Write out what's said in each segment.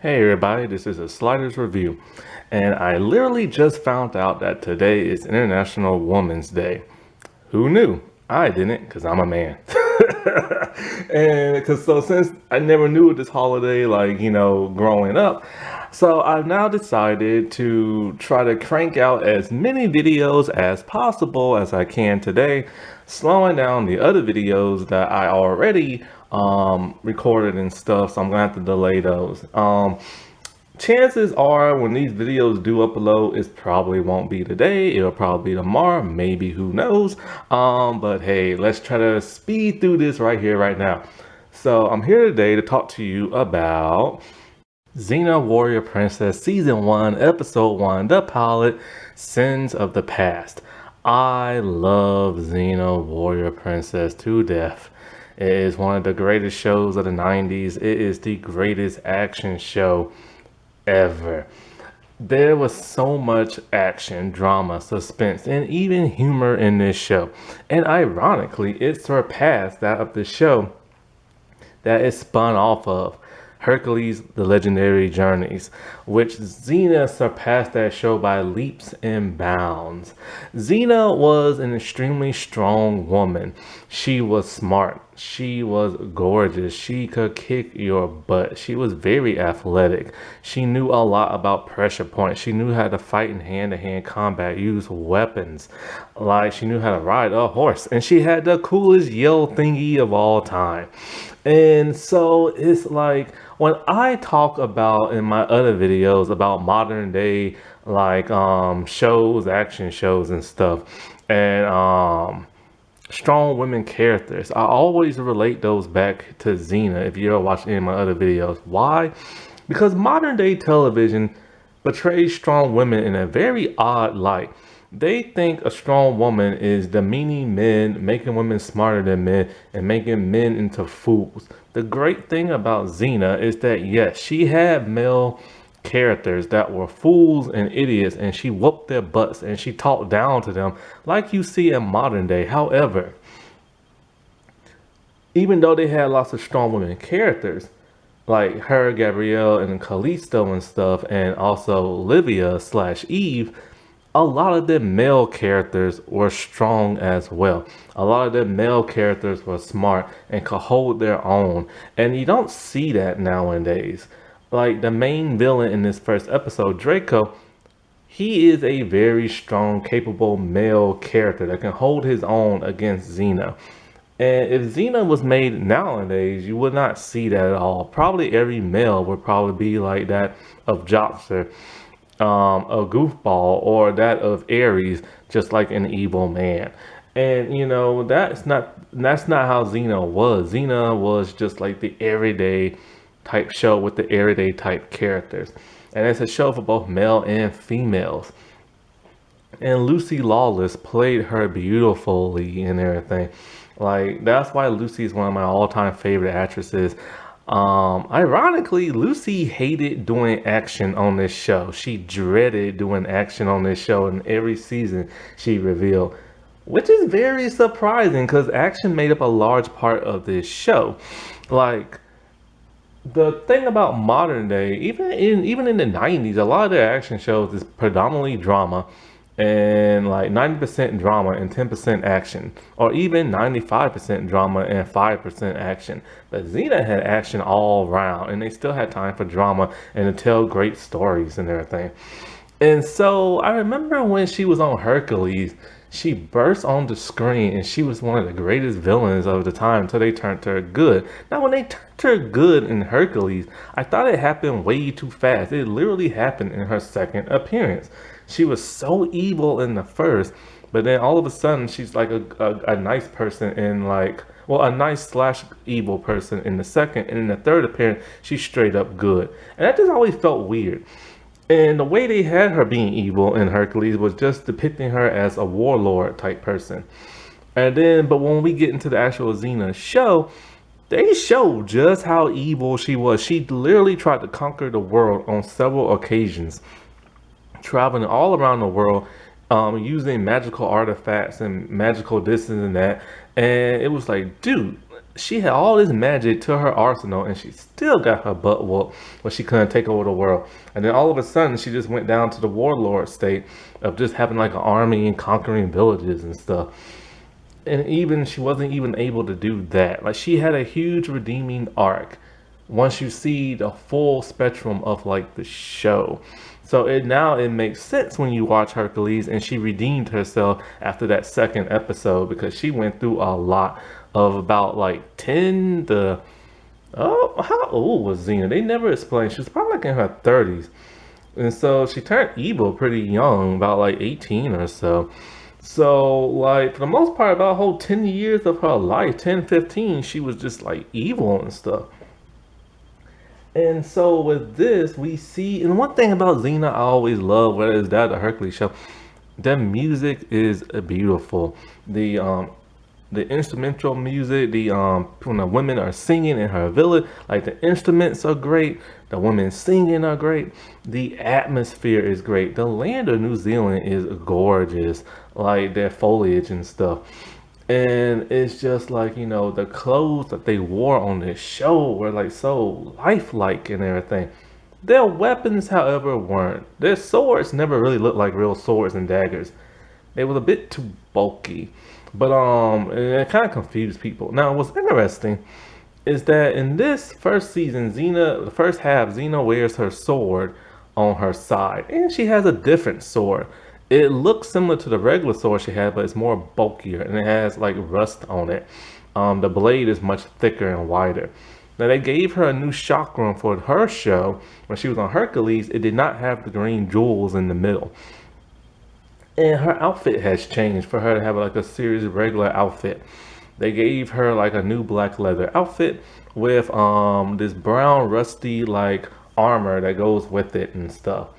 Hey everybody, this is a Sliders review, and I literally just found out that today is International Women's Day. Who knew? I didn't, because I'm a man. And because so since I never knew this holiday, growing up, so I've now decided to try to crank out as many videos as possible as I can today, slowing down the other videos that I already recorded and stuff. So I'm gonna have to delay those. Chances are when these videos do upload, it probably won't be today. It'll probably be tomorrow, maybe, who knows. But hey, let's try to speed through this right here, right now. So I'm here today to talk to you about Xena Warrior Princess Season 1, Episode 1, the pilot, Sins of the Past. I love Xena Warrior Princess to death. It is one of the greatest shows of the 90s. It is the greatest action show ever. There was so much action, drama, suspense, and even humor in this show. And ironically, it surpassed that of the show that it spun off of, Hercules, The Legendary Journeys, which Xena surpassed that show by leaps and bounds. Xena was an extremely strong woman. She was smart. She was gorgeous. She could kick your butt. She was very athletic. She knew a lot about pressure points. She knew how to fight in hand-to-hand combat, use weapons. Like, she knew how to ride a horse. And she had the coolest yell thingy of all time. And so it's like when I talk about in my other videos about modern day shows, action shows and stuff, and strong women characters, I always relate those back to Xena if you ever watched any of my other videos. Why? Because modern day television portrays strong women in a very odd light. They think a strong woman is demeaning men, making women smarter than men, and making men into fools. The great thing about Xena is that, yes, she had male characters that were fools and idiots, and she whooped their butts and she talked down to them like you see in modern day. However, even though they had lots of strong women characters, like her, Gabrielle, and Callisto and stuff, and also Olivia slash Eve, a lot of the male characters were strong as well. A lot of the male characters were smart and could hold their own. And you don't see that nowadays. Like the main villain in this first episode, Draco, he is a very strong, capable male character that can hold his own against Xena. And if Xena was made nowadays, you would not see that at all. Probably every male would probably be like that of Joxer, a goofball, or that of Ares, just like an evil man. And that's not how Xena was. Xena was just like the everyday type show with the everyday type characters. And it's a show for both male and females. And Lucy Lawless played her beautifully and everything. Like, that's why Lucy is one of my all-time favorite actresses. Ironically, Lucy hated doing action on this show. She dreaded doing action on this show, and every season she revealed, which is very surprising because action made up a large part of this show. Like, the thing about modern day, even in the 90s, a lot of their action shows is predominantly drama, and like 90% drama and 10% action, or even 95% drama and 5% action. But Xena had action all around, and they still had time for drama and to tell great stories and everything. And so I remember when she was on Hercules, she burst on the screen and she was one of the greatest villains of the time until they turned her good. Now, when they turned her good in Hercules, I thought it happened way too fast. It literally happened in her second appearance. She was so evil in the first, but then all of a sudden she's like a nice person in a nice slash evil person in the second, and in the third appearance, she's straight up good. And that just always felt weird. And the way they had her being evil in Hercules was just depicting her as a warlord type person. But when we get into the actual Xena show, they show just how evil she was. She literally tried to conquer the world on several occasions, traveling all around the world, using magical artifacts and magical this and that. And it was like, dude, she had all this magic to her arsenal, and she still got her butt whooped when she couldn't take over the world. And then all of a sudden, she just went down to the warlord state of just having like an army and conquering villages and stuff. And even she wasn't even able to do that. Like she had a huge redeeming arc once you see the full spectrum of like the show. So it makes sense when you watch Hercules, and she redeemed herself after that second episode because she went through a lot of about like 10 to, oh, how old was Xena? They never explained. She was probably like in her 30s. And so she turned evil pretty young, about like 18 or so. So, like, for the most part, about a whole 10 years of her life, 10, 15, she was just like evil and stuff. And so with this, we see, and one thing about Xena I always love, whether it's that or the Hercules show, the music is beautiful. The instrumental music, the when the women are singing in her village, like the instruments are great, the women singing are great, the atmosphere is great. The land of New Zealand is gorgeous, like their foliage and stuff. And it's just like, the clothes that they wore on this show were like so lifelike and everything. Their weapons, however, weren't. Their swords never really looked like real swords and daggers. They was a bit too bulky. But it kind of confused people. Now, what's interesting is that in this first season, the first half, Xena wears her sword on her side, and she has a different sword. It looks similar to the regular sword she had, but it's more bulkier and it has like rust on it. The blade is much thicker and wider. Now they gave her a new chakra for her show. When she was on Hercules, it did not have the green jewels in the middle. And her outfit has changed for her to have like a serious regular outfit. They gave her like a new black leather outfit with this brown rusty like armor that goes with it and stuff.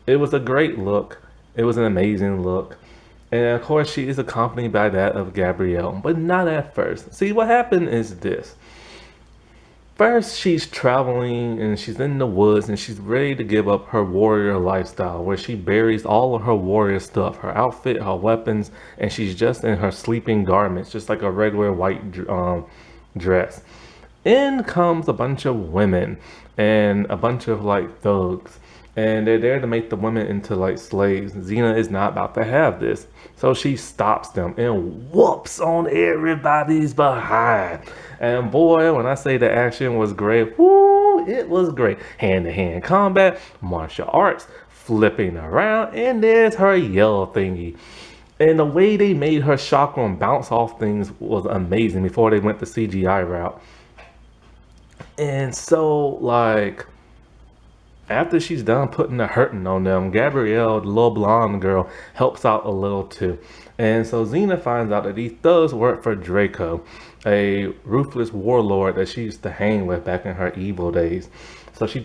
It was a great look. It was an amazing look. And of course she is accompanied by that of Gabrielle, but not at first. See, what happened is this. First, she's traveling and she's in the woods and she's ready to give up her warrior lifestyle where she buries all of her warrior stuff, her outfit, her weapons, and she's just in her sleeping garments, just like a regular white dress. In comes a bunch of women and a bunch of like thugs, and they're there to make the women into like slaves. Xena is not about to have this. So she stops them and whoops on everybody's behind. And boy, when I say the action was great, whoo, it was great. Hand-to-hand combat, martial arts, flipping around, and there's her yellow thingy. And the way they made her chakra and bounce off things was amazing before they went the CGI route. And so, like, after she's done putting the hurting on them, Gabrielle, the little blonde girl, helps out a little too. And so Xena finds out that these thugs work for Draco, a ruthless warlord that she used to hang with back in her evil days. So she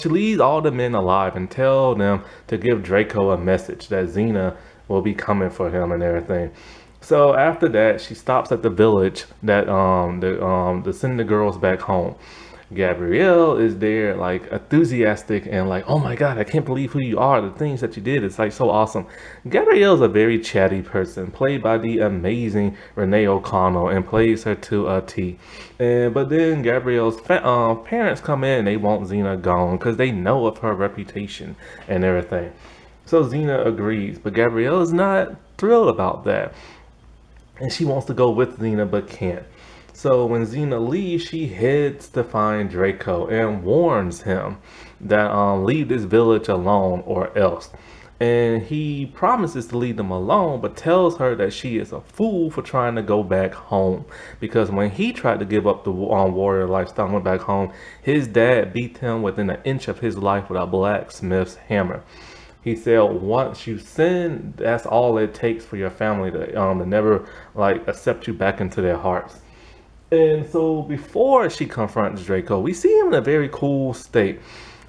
leads all the men alive and tell them to give Draco a message that Xena will be coming for him and everything. So after that, she stops at the village that to send the girls back home. Gabrielle is there like enthusiastic and like, oh my god, I can't believe who you are, the things that you did, it's like so awesome. Gabrielle's a very chatty person, played by the amazing Renee O'Connell, and plays her to a T. But then Gabrielle's parents come in and they want Xena gone because they know of her reputation and everything. So Xena agrees, but Gabrielle is not thrilled about that, and she wants to go with Xena but can't. So when Xena leaves, she heads to find Draco and warns him that leave this village alone or else. And he promises to leave them alone, but tells her that she is a fool for trying to go back home. Because when he tried to give up the warrior lifestyle and went back home, his dad beat him within an inch of his life with a blacksmith's hammer. He said, once you sin, that's all it takes for your family to never like accept you back into their hearts. And so before she confronts Draco, we see him in a very cool state.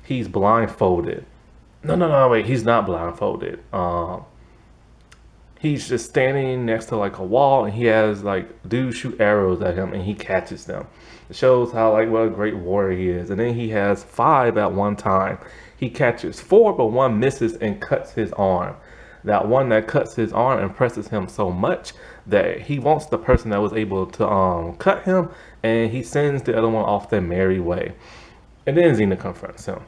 He's blindfolded. No, wait, he's not blindfolded. He's just standing next to like a wall, and he has like dudes shoot arrows at him and he catches them. It shows how like what a great warrior he is. And then he has 5 at one time. He catches 4, but 1 misses and cuts his arm. That one that cuts his arm impresses him so much that he wants the person that was able to cut him and he sends the other one off their merry way. And then Xena confronts him.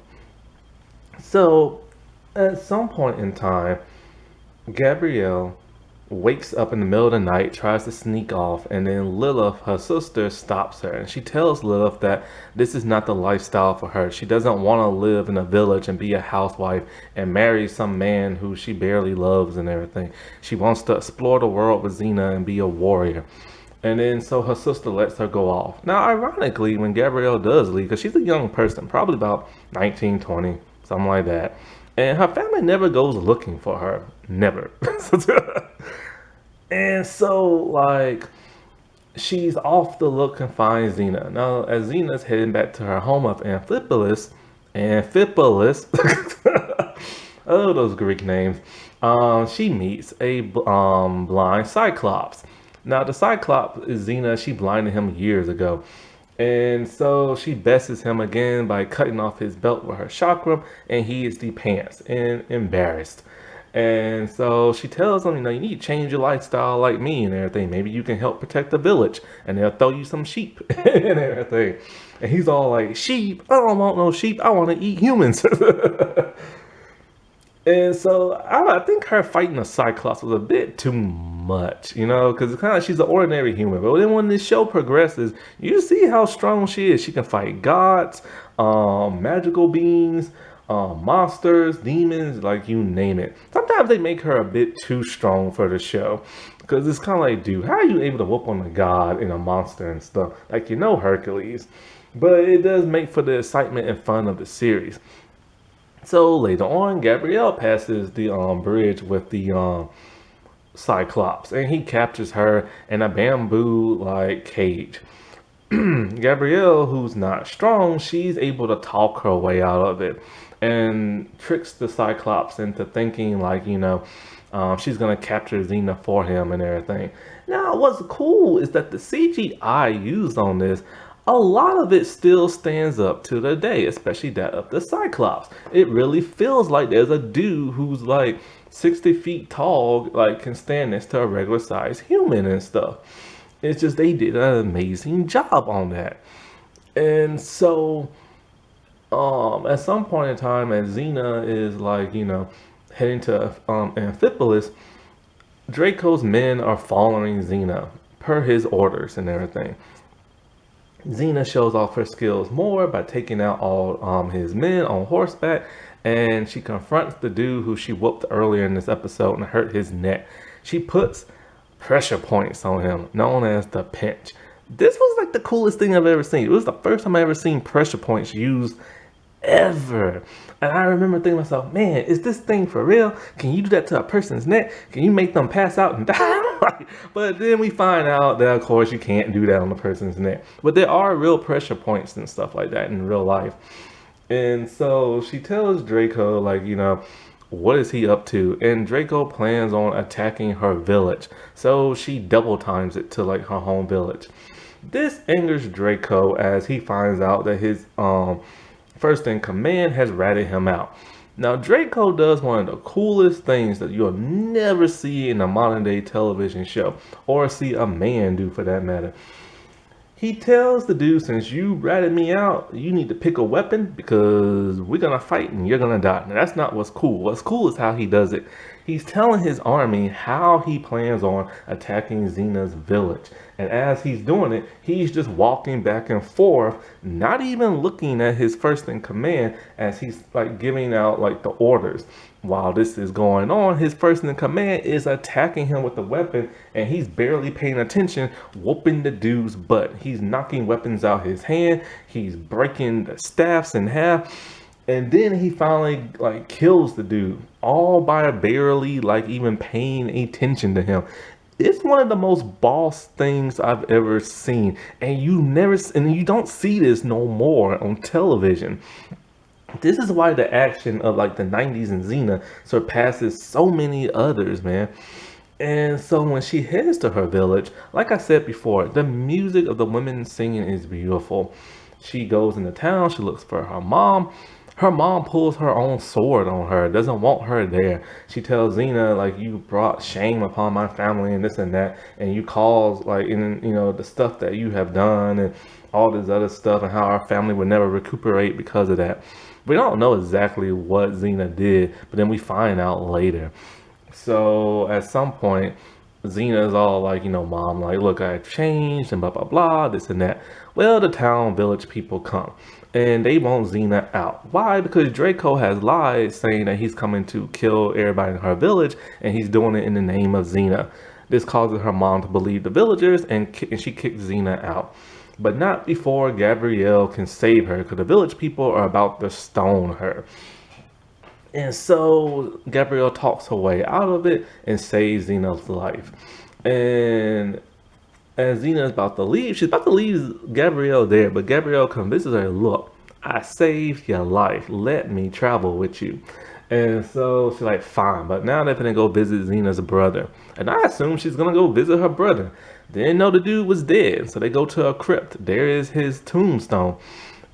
So, at some point in time, Gabrielle wakes up in the middle of the night, tries to sneak off, and then Lilith, her sister, stops her. And she tells Lilith that this is not the lifestyle for her. She doesn't want to live in a village and be a housewife and marry some man who she barely loves and everything. She wants to explore the world with Xena and be a warrior. And then so her sister lets her go off. Now, ironically, when Gabrielle does leave, because she's a young person, probably about 19, 20, something like that. And her family never goes looking for her. Never. And so, like, she's off the look and finds Xena. Now, as Xena's heading back to her home of Amphipolis, oh, those Greek names, she meets a blind Cyclops. Now, the Cyclops is Xena. She blinded him years ago. And so she besses him again by cutting off his belt with her chakra, and he is pants and embarrassed. And so she tells him, you need to change your lifestyle like me and everything. Maybe you can help protect the village, and they'll throw you some sheep and everything. And he's all like, sheep? I don't want no sheep. I want to eat humans. And so I think her fighting a Cyclops was a bit too much, because it's kind of she's an ordinary human. But then when this show progresses, you see how strong she is. She can fight gods, magical beings, monsters, demons, like you name it. Sometimes they make her a bit too strong for the show, because it's kind of like, dude, how are you able to whoop on a god and a monster and stuff? Like, Hercules. But it does make for the excitement and fun of the series. So later on, Gabrielle passes the bridge with the Cyclops, and he captures her in a bamboo-like cage. Gabrielle, who's not strong, she's able to talk her way out of it and tricks the Cyclops into thinking like, she's going to capture Xena for him and everything. Now, what's cool is that the CGI used on this, a lot of it still stands up to the day, especially that of the Cyclops. It really feels like there's a dude who's like 60 feet tall, like can stand next to a regular sized human and stuff. It's just they did an amazing job on that. And so, at some point in time, as Xena is like, heading to Amphipolis, Draco's men are following Xena per his orders and everything. Xena shows off her skills more by taking out all his men on horseback, and she confronts the dude who she whooped earlier in this episode and hurt his neck. She puts pressure points on him, known as the pinch. This was like the coolest thing I've ever seen. It was the first time I ever seen pressure points used ever. And I remember thinking to myself, man, is this thing for real? Can you do that to a person's neck? Can you make them pass out and die? But then we find out that, of course, you can't do that on a person's neck. But there are real pressure points and stuff like that in real life. And so she tells Draco, like, what is he up to? And Draco plans on attacking her village. So she double times it to, like, her home village. This angers Draco as he finds out that his first in command has ratted him out. Now, Draco does one of the coolest things that you'll never see in a modern day television show, or see a man do for that matter. He tells the dude, since you ratted me out, you need to pick a weapon because we're going to fight and you're going to die. Now, that's not what's cool. What's cool is how he does it. He's telling his army how he plans on attacking Xena's village. And as he's doing it, he's just walking back and forth, not even looking at his first in command as he's like giving out like the orders. While this is going on, his first in command is attacking him with the weapon, and he's barely paying attention, whooping the dude's butt. He's knocking weapons out his hand. He's breaking the staffs in half. And then he finally like kills the dude, all by barely like even paying attention to him. It's one of the most boss things I've ever seen, and you don't see this no more on television. This is why the action of like the 90s and Xena surpasses so many others, man. And so when she heads to her village, like I said before, the music of the women singing is beautiful. She goes into town, she looks for her mom. Her mom pulls her own sword on her, doesn't want her there. She tells Xena, like, you brought shame upon my family and this and that, and you cause, like, the stuff that you have done and all this other stuff, and how our family would never recuperate because of that. We don't know exactly what Xena did, but then we find out later. So at some point, Xena's all like, mom, like, look, I've changed and blah, blah, blah, this and that. Well, the town village people come and they want Xena out. Why? Because Draco has lied saying that he's coming to kill everybody in her village and he's doing it in the name of Xena. This causes her mom to believe the villagers and she kicks Xena out. But not before Gabrielle can save her because the village people are about to stone her. And so Gabrielle talks her way out of it and saves Xena's life. And as Xena is about to leave, she's about to leave Gabrielle there, but Gabrielle convinces her, look, I saved your life. Let me travel with you. And so she's like, fine. But now they're gonna go visit Xena's brother. And I assume she's gonna go visit her brother. Didn't know the dude was dead. So they go to a crypt. There is his tombstone.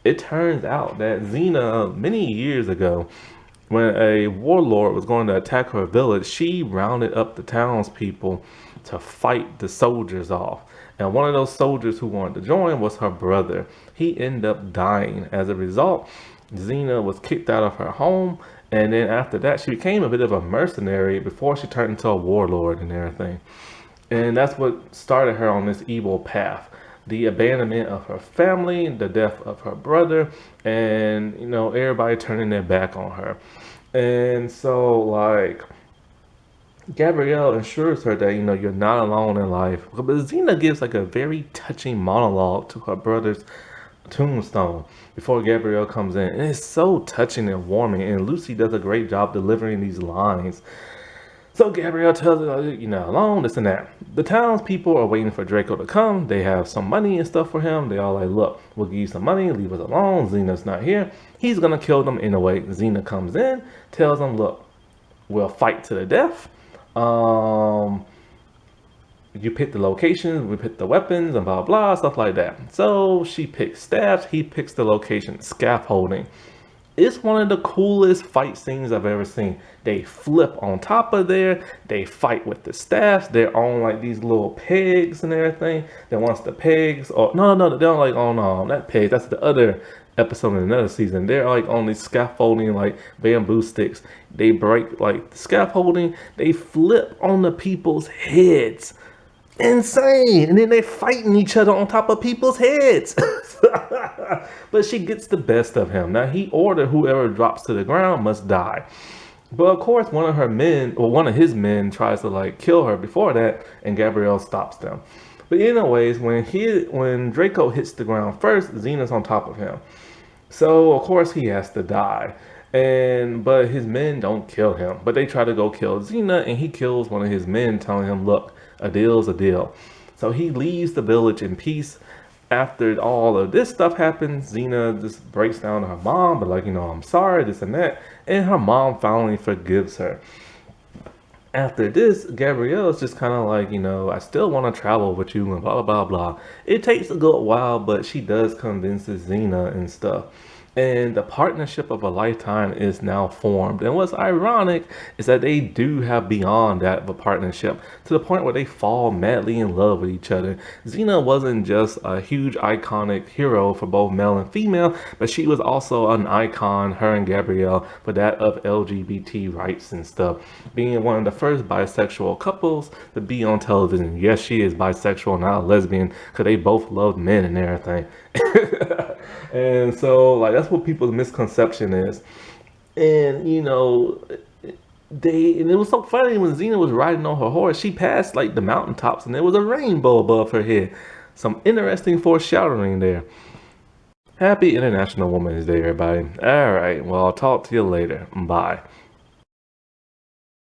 It turns out that Xena, many years ago, when a warlord was going to attack her village, she rounded up the townspeople to fight the soldiers off. And one of those soldiers who wanted to join was her brother. He ended up dying. As a result, Xena was kicked out of her home. And then after that, she became a bit of a mercenary before she turned into a warlord and everything. And that's what started her on this evil path. The abandonment of her family, the death of her brother, and, everybody turning their back on her. And so, like, Gabrielle assures her that, you're not alone in life. But Xena gives, like, a very touching monologue to her brother's tombstone before Gabrielle comes in. And it's so touching and warming. And Lucy does a great job delivering these lines. So Gabrielle tells her, you're not alone, this and that. The townspeople are waiting for Draco to come. They have some money and stuff for him. They all like, look, we'll give you some money, leave us alone. Xena's not here. He's going to kill them anyway. Xena comes in, tells them, look, we'll fight to the death. You pick the locations, we pick the weapons, and blah, blah, stuff like that. So she picks staffs, he picks the location, scaffolding. It's one of the coolest fight scenes I've ever seen. They flip on top of there. They fight with the staffs. They're on like these little pegs and everything. Then once the pegs, or no, they're not like on that peg. That's the other episode in another season. They're like on these scaffolding, like bamboo sticks. They break like the scaffolding. They flip on the people's heads. Insane. And then they're fighting each other on top of people's heads. But she gets the best of him. Now he ordered whoever drops to the ground must die. But of course one of his men tries to like kill her before that, and Gabrielle stops them. But anyways, when Draco hits the ground first, Xena's on top of him. So of course he has to die. But his men don't kill him. But they try to go kill Xena, and he kills one of his men, telling him, look, a deal's a deal. So he leaves the village in peace. After all of this stuff happens, Xena just breaks down to her mom, but like, I'm sorry, this and that. And her mom finally forgives her. After this, Gabrielle is just kind of like, I still want to travel with you and blah, blah, blah, blah. It takes a good while, but she does convince Xena and stuff. And the partnership of a lifetime is now formed. And what's ironic is that they do have beyond that of a partnership, to the point where they fall madly in love with each other. Xena wasn't just a huge iconic hero for both male and female, but she was also an icon, her and Gabrielle, for that of LGBT rights and stuff. Being one of the first bisexual couples to be on television. Yes, she is bisexual, not a lesbian, because they both love men and everything. And so, like, that's what people's misconception is. And, and it was so funny when Xena was riding on her horse, she passed, like, the mountaintops, and there was a rainbow above her head. Some interesting foreshadowing there. Happy International Women's Day, everybody. All right, well, I'll talk to you later. Bye.